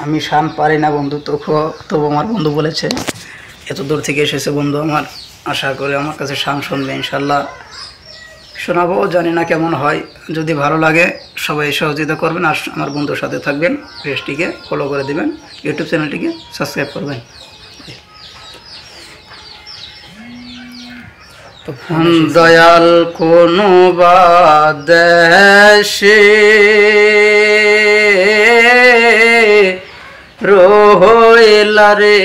আমি শান পারি না বন্ধু, তবু আমার বন্ধু বলেছে, এত দূর থেকে এসেছে বন্ধু আমার, আশা করি আমার কাছে শান শুনবে ইনশাল্লাহ। শোনাবো, জানি না কেমন হয়। যদি ভালো লাগে সবাই সহযোগিতা করবেন, আর আমার বন্ধুর সাথে থাকবেন, পেজটিকে ফলো করে দেবেন, ইউটিউব চ্যানেলটিকে সাবস্ক্রাইব করবেন। দয়াল কোনো বাদেশে রহিলা রে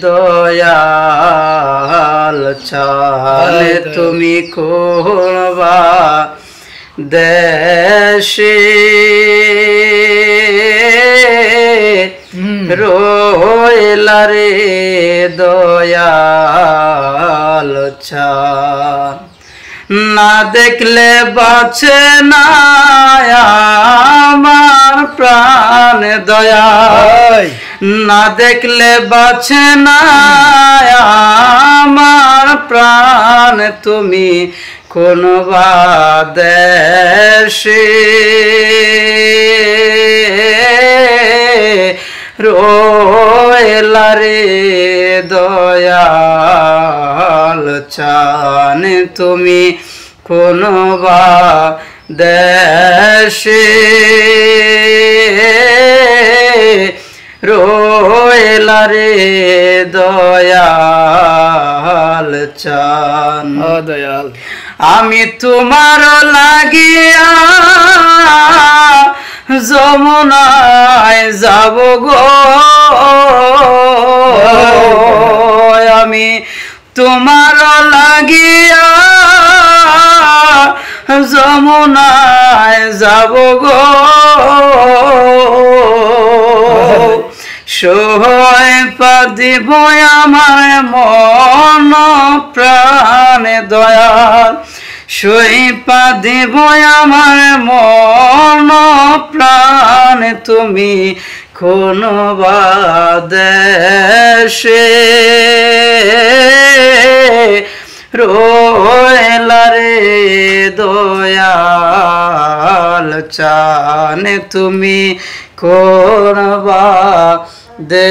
দয়াল চালে তুমি কোন বাদেশে রহিলা রে দয়াল চাল না দেখলে বাঁচে না আমার প্রাণ দয়াল, না দেখলে বাঁচে না আমার প্রাণ তুমি কোন বাদেশে রহিলা রে দয়াল চান তুমি কোন বাদেশে রহিলা রে দয়াল চান। ও দয়াল, আমি তোমার লাগিয়া যমুনায় যাব গো, আমি তোমার লাগিয়া যমুনায় যাব গো, সহায় পাদিব আমার মন প্রাণ দয়াল, সইপা দেব আমার মন প্রাণ তুমি কোন বাদেশে রহিলা রে দয়াল চান তুমি কোন বাদেশে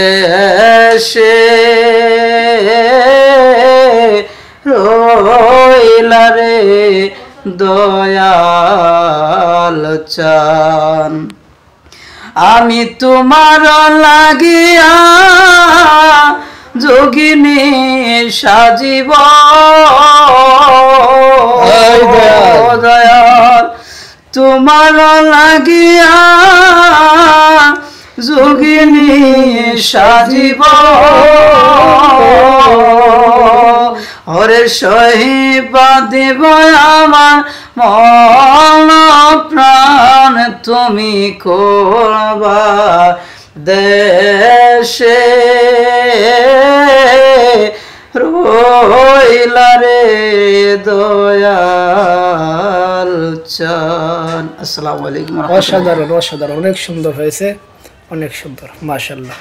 রহিলা রে দয়াল চান। আমি তোমার লাগিয়া যোগিনী সাজিব দয়াল, তোমার লাগিয়া যোগিনী সাজিব, ওরে সহিবা দেব আমার মন প্রাণ তুমি কোন বাদেশে রহিলা রে দয়াল চান। আসসালামু আলাইকুম। অসাধারণ অসাধারণ, অনেক সুন্দর হয়েছে, অনেক সুন্দর, মাশাআল্লাহ।